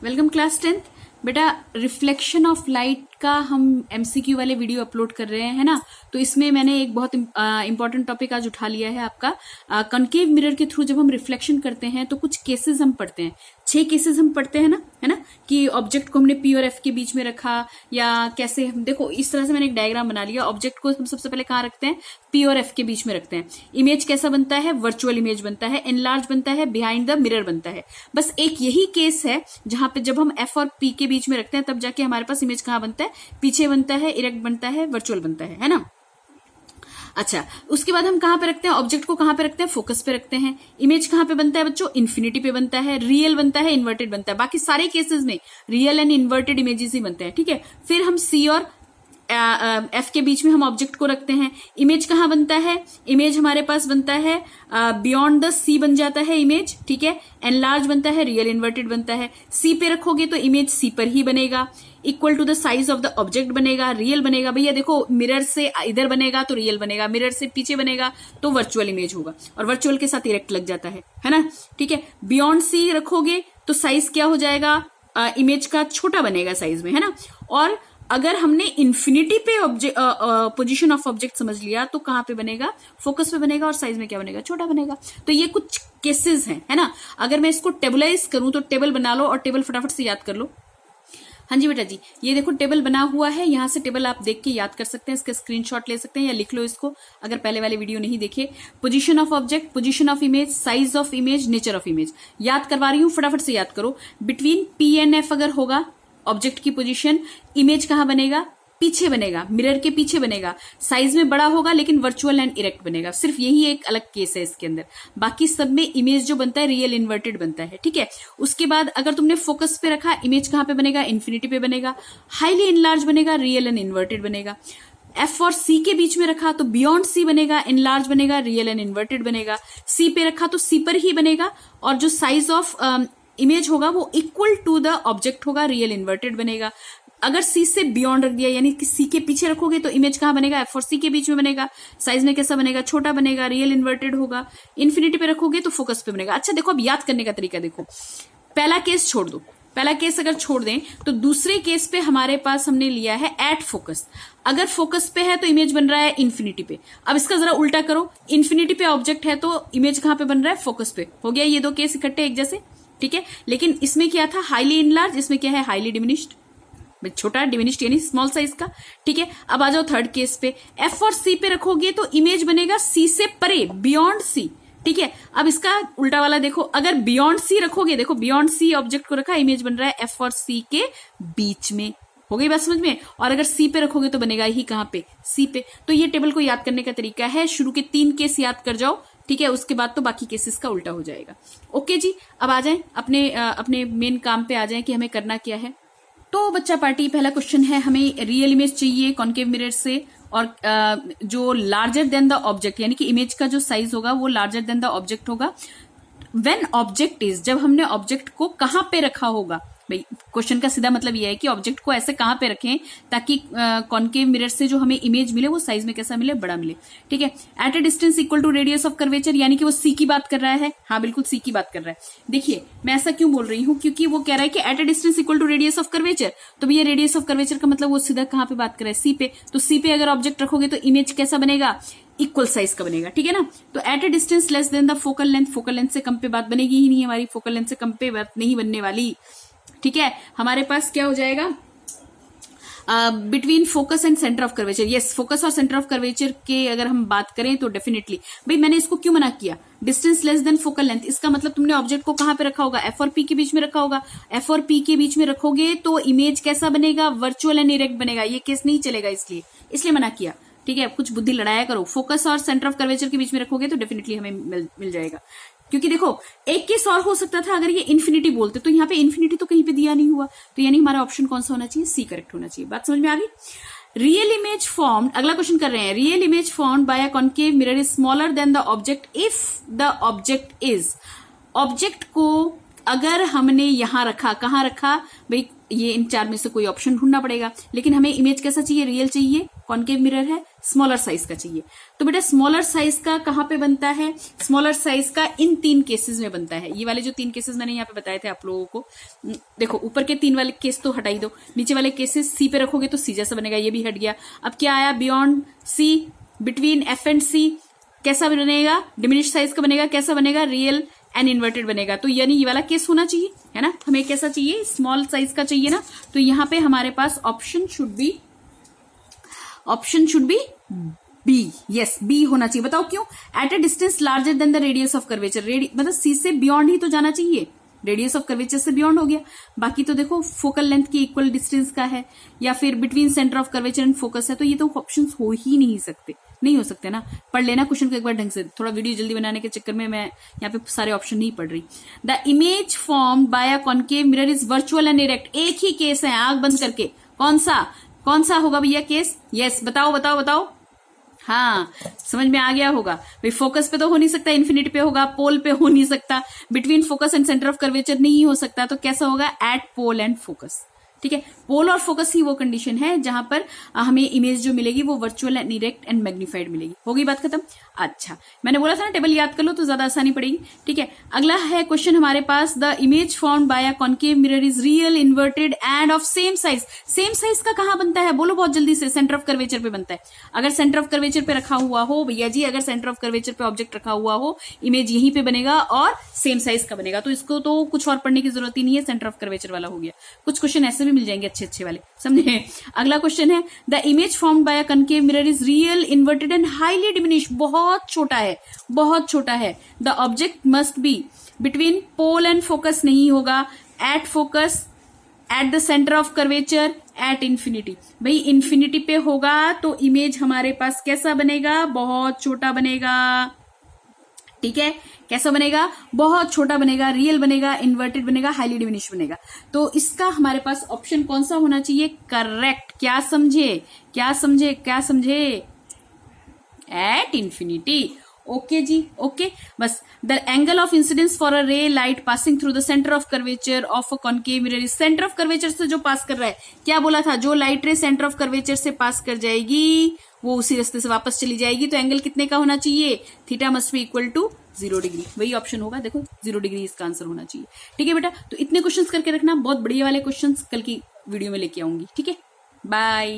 Welcome class 10th। बेटा reflection of light का हम एमसीक्यू वाले वीडियो अपलोड कर रहे हैं, है ना। तो इसमें मैंने एक बहुत इंपॉर्टेंट टॉपिक आज उठा लिया है आपका कॉन्केव मिरर के थ्रू जब हम रिफ्लेक्शन करते हैं तो कुछ केसेस हम पढ़ते हैं। 6 केसेस हम पढ़ते हैं ना, है ना, कि ऑब्जेक्ट को हमने पी और एफ के बीच में रखा या कैसे हम देखो इस तरह से मैंने एक डायग्राम बना लिया। ऑब्जेक्ट को हम सबसे पहले कहाँ रखते हैं, पी और एफ के बीच में रखते हैं। इमेज कैसा बनता है, वर्चुअल इमेज बनता है, एनलार्ज बनता है, बिहाइंड द मिरर बनता है। बस एक यही केस है जहां पे जब हम एफ और पी के बीच में रखते हैं तब जाके हमारे पास इमेज कहाँ बनता है, पीछे बनता है, इरेक्ट बनता है, वर्चुअल बनता है ना। अच्छा, उसके बाद हम कहां पे रखते हैं, ऑब्जेक्ट को कहां पे रखते हैं, फोकस पे रखते हैं। इमेज कहां पे बनता है बच्चों, इन्फिनिटी पे बनता है, रियल बनता है, इन्वर्टेड बनता है। बाकी सारे केसेस में रियल एंड इन्वर्टेड इमेजेस ही बनते हैं, ठीक है। फिर हम सी और एफ के बीच में हम ऑब्जेक्ट को रखते हैं। इमेज कहां बनता है, इमेज हमारे पास बनता है बियॉन्ड द सी बन जाता है इमेज, ठीक है। एनलार्ज बनता है, रियल इन्वर्टेड बनता है। सी पे रखोगे तो इमेज सी पर ही बनेगा। Equal to the size of the object बनेगा, रियल बनेगा। भैया देखो मिरर से इधर बनेगा तो रियल बनेगा, मिरर से पीछे बनेगा तो वर्चुअल इमेज होगा, और वर्चुअल के साथ इरेक्ट लग जाता है ना, ठीक है। बियॉन्ड सी रखोगे तो साइज क्या हो जाएगा, इमेज का छोटा बनेगा साइज में, है ना। और अगर हमने इन्फिनिटी पे पोजीशन ऑफ ऑब्जेक्ट समझ लिया तो कहां पे बनेगा, फोकस पे बनेगा, और साइज में क्या बनेगा, छोटा बनेगा। तो ये कुछ केसेस हैं, है ना। अगर मैं इसको टेबलाइज करूं तो टेबल बना लो और टेबल फटाफट से याद कर लो। हाँ जी बेटा जी, ये देखो टेबल बना हुआ है, यहां से टेबल आप देख के याद कर सकते हैं, इसका स्क्रीनशॉट ले सकते हैं या लिख लो इसको अगर पहले वाले वीडियो नहीं देखे। Position of object, position of image, size of image, nature of image. याद करवा रही हूं, फटाफट से याद करो। बिटवीन पी एंड एफ अगर होगा ऑब्जेक्ट की पोजीशन, इमेज कहां बनेगा, पीछे बनेगा, मिरर के पीछे बनेगा। साइज में बड़ा होगा लेकिन वर्चुअल एंड इरेक्ट बनेगा। सिर्फ यही एक अलग केस है इसके अंदर, बाकी सब में इमेज जो बनता है रियल इन्वर्टेड बनता है, ठीक है। उसके बाद अगर तुमने फोकस पे रखा, इमेज कहां पे बनेगा, इन्फिनिटी पे बनेगा। हाईली इनलार्ज बनेगा, रियल एंड इन्वर्टेड बनेगा। एफ और सी के बीच में रखा तो बियॉन्ड सी बनेगा, इनलार्ज बनेगा, रियल एंड इन्वर्टेड बनेगा। सी पे रखा तो सी पर ही बनेगा, और जो साइज ऑफ इमेज होगा वो इक्वल टू द ऑब्जेक्ट होगा, रियल इन्वर्टेड बनेगा। अगर सी से बियॉन्ड रख दिया यानी कि सी के पीछे रखोगे तो इमेज कहां बनेगा, एफ और सी के बीच में बनेगा। साइज में कैसा बनेगा, छोटा बनेगा, रियल इन्वर्टेड होगा। इन्फिनिटी पे रखोगे तो फोकस पे बनेगा। अच्छा देखो, अब याद करने का तरीका देखो। पहला केस छोड़ दो, पहला केस अगर छोड़ दें तो दूसरे केस पे हमारे पास हमने लिया है एट फोकस। अगर फोकस पे है तो इमेज बन रहा है इन्फिनिटी पे। अब इसका जरा उल्टा करो, इन्फिनिटी पे ऑब्जेक्ट है तो इमेज कहां पे बन रहा है, फोकस पे। हो गया ये दो केस इकट्ठे एक जैसे, ठीक है। लेकिन इसमें क्या था, हाईली इनलार्ज, इसमें क्या है, हाईली डिमिनिश्ड, छोटा डिमिनिश्ड यानी स्मॉल साइज का, ठीक है। अब आ जाओ थर्ड केस पे, एफ और सी पे रखोगे तो इमेज बनेगा सी से परे, बियॉन्ड सी, ठीक है। अब इसका उल्टा वाला देखो, अगर बियॉन्ड सी रखोगे, देखो बियॉन्ड सी ऑब्जेक्ट को रखा, इमेज बन रहा है एफ और सी के बीच में। हो गई बात समझ में। और अगर सी पे रखोगे तो बनेगा ही कहां पे, सी पे। तो ये टेबल को याद करने का तरीका है, शुरू के 3 केस याद कर जाओ, ठीक है। उसके बाद तो बाकी केसेस का उल्टा हो जाएगा। ओके जी, अब आ जाएं अपने मेन काम पे आ जाएं कि हमें करना क्या है। तो बच्चा पार्टी, पहला क्वेश्चन है, हमें रियल इमेज चाहिए कॉन्केव मिरर से, और जो लार्जर देन द ऑब्जेक्ट यानी कि इमेज का जो साइज होगा वो लार्जर देन द ऑब्जेक्ट होगा। व्हेन ऑब्जेक्ट इज, जब हमने ऑब्जेक्ट को कहां पे रखा होगा। भाई क्वेश्चन का सीधा मतलब यह है कि ऑब्जेक्ट को ऐसे कहां पे रखें ताकि कॉन्केव मिरर से जो हमें इमेज मिले वो साइज में कैसा मिले, बड़ा मिले, ठीक है। At a distance equal to radius of curvature, यानी कि वो सी की बात कर रहा है। हाँ बिल्कुल सी की बात कर रहा है। देखिए मैं ऐसा क्यों बोल रही हूँ, क्योंकि वो कह रहा है कि at a distance equal to radius of curvature. तो भैया रेडियस ऑफ कर्वेचर का मतलब वो सीधा कहां पे बात कर रहा है, सी पे। तो सी पे अगर ऑब्जेक्ट रखोगे तो इमेज कैसा बनेगा, इक्वल साइज का बनेगा, ठीक है ना। तो at a distance less than the focal length, focal length से कम पे बात बनेगी ही नहीं हमारी, फोकल लेंथ से कम पे बात नहीं बनने वाली, ठीक है। हमारे पास क्या हो जाएगा, between focus and centre of curvature. Yes, focus और सेंटर ऑफ कर्वेचर के अगर हम बात करें तो डेफिनेटली। भाई मैंने इसको क्यों मना किया, distance less then focal length, इसका मतलब तुमने ऑब्जेक्ट को कहां पे रखा होगा, एफ और पी के बीच में रखा होगा। एफ और पी के बीच में रखोगे तो इमेज कैसा बनेगा, वर्चुअल एंड इरेक्ट बनेगा। ये केस नहीं चलेगा, इसलिए मना किया, ठीक है। कुछ बुद्धि लड़ाया करो। फोकस और सेंटर ऑफ कर्वेचर के बीच में रखोगे तो डेफिनेटली हमें मिल जाएगा। क्योंकि देखो एक केस और हो सकता था, अगर ये इन्फिनिटी बोलते तो यहाँ पे इन्फिनिटी तो कहीं पे दिया नहीं हुआ, तो यानी हमारा ऑप्शन कौन सा होना चाहिए, सी करेक्ट होना चाहिए। बात समझ में आ गई। रियल इमेज फॉर्म्ड, अगला क्वेश्चन कर रहे हैं, real image formed by a concave mirror is smaller than the object if the object is. Object को अगर हमने यहां रखा, कहां रखा भाई, ये इन 4 में से कोई ऑप्शन ढूंढना पड़ेगा। लेकिन हमें इमेज कैसा चाहिए, रियल चाहिए, कॉनकेव मिरर है, स्मॉलर साइज का चाहिए। तो बेटा स्मॉलर साइज का कहाँ पे बनता है? स्मॉलर साइज का इन 3 केसेस में बनता है। ये वाले जो 3 केसेस मैंने यहाँ पे बताए थे आप लोगों को, देखो ऊपर के 3 वाले केस तो हटाई दो, नीचे वाले केसेस सी पे रखोगे तो सी जैसा बनेगा, ये भी हट गया। अब क्या आया? Beyond C, between F and C, कैसा बनेगा? डिमिनिश साइज का बनेगा। कैसा बनेगा? रियल एंड इन्वर्टेड बनेगा। तो यानी ये वाला केस होना चाहिए, है ना। हमें कैसा चाहिए? स्मॉल साइज का चाहिए ना। तो यहाँ पे हमारे पास option should be B. Yes, B होना चाहिए। बताओ क्यों? At a distance larger than the radius of curvature. मतलब सी से बियॉन्ड ही तो जाना चाहिए, रेडियस ऑफ कर्वेचर से बियॉन्ड हो गया। बाकी तो देखो फोकल लेंथ की इक्वल डिस्टेंस का है, या फिर between centre of curvature and focus है। तो ये तो ऑप्शंस हो ही नहीं सकते, नहीं हो सकते ना। पढ़ लेना क्वेश्चन को एक बार ढंग से, थोड़ा वीडियो जल्दी बनाने के चक्कर में मैं यहाँ पे सारे ऑप्शन नहीं पढ़ रही। The image formed by a concave mirror is virtual and erect. एक ही केस है, आंख बंद करके। कौन सा होगा भैया केस? यस, बताओ। हाँ, समझ में आ गया होगा भाई। फोकस पे तो हो नहीं सकता, इन्फिनिटी पे होगा, पोल पे हो नहीं सकता, between focus and centre of curvature नहीं हो सकता। तो कैसा होगा? At pole and focus. ठीक है, पोल और फोकस ही वो कंडीशन है जहां पर हमें इमेज जो मिलेगी वो virtual and erect and magnified मिलेगी। हो गई बात खत्म। अच्छा, मैंने बोला था ना टेबल याद कर लो तो ज्यादा आसानी पड़ेगी। ठीक है, अगला है क्वेश्चन हमारे पास, the image formed by a concave mirror is real, inverted and of same size. Same size का कहां बनता है? बोलो बहुत जल्दी से। सेंटर ऑफ कर्वेचर पे बनता है। अगर सेंटर ऑफ कर्वेचर पे रखा हुआ हो भैया जी, अगर सेंटर ऑफ कर्वेचर पे ऑब्जेक्ट रखा हुआ हो, इमेज यहीं पे बनेगा और सेम साइज का बनेगा। तो इसको तो कुछ और पढ़ने की जरूरत ही नहीं है, सेंटर ऑफ कर्वेचर वाला हो गया। कुछ क्वेश्चन ऐसे भी मिल जाएंगे अच्छे वाले, समझे। अगला क्वेश्चन है, the image formed by a concave mirror is real, inverted and highly diminish. बहुत छोटा है। The object must be between pole and focus नहीं होगा, at focus, at the centre of curvature, at infinity. भाई infinity पे होगा तो image हमारे पास कैसा बनेगा? बहुत छोटा बनेगा। ठीक है, कैसा बनेगा? बहुत छोटा बनेगा, रियल बनेगा, इन्वर्टेड बनेगा, हाईली डिमिनिश बनेगा। तो इसका हमारे पास ऑप्शन कौन सा होना चाहिए? करेक्ट। क्या समझे? At infinity. ओके जी, ओके। बस the angle of incidence for a ray light passing through the centre of curvature of a concave mirror is, centre of curvature से जो पास कर रहा है, क्या बोला था? जो लाइट रे सेंटर ऑफ कर्वेचर से पास कर जाएगी वो उसी रास्ते से वापस चली जाएगी। तो एंगल कितने का होना चाहिए? Theta must be equal to 0 degree. वही ऑप्शन होगा, देखो 0 डिग्री इसका आंसर होना चाहिए। ठीक है बेटा, तो इतने क्वेश्चंस करके रखना, बहुत बढ़िया वाले क्वेश्चंस कल की वीडियो में लेके आऊंगी। ठीक है, बाय।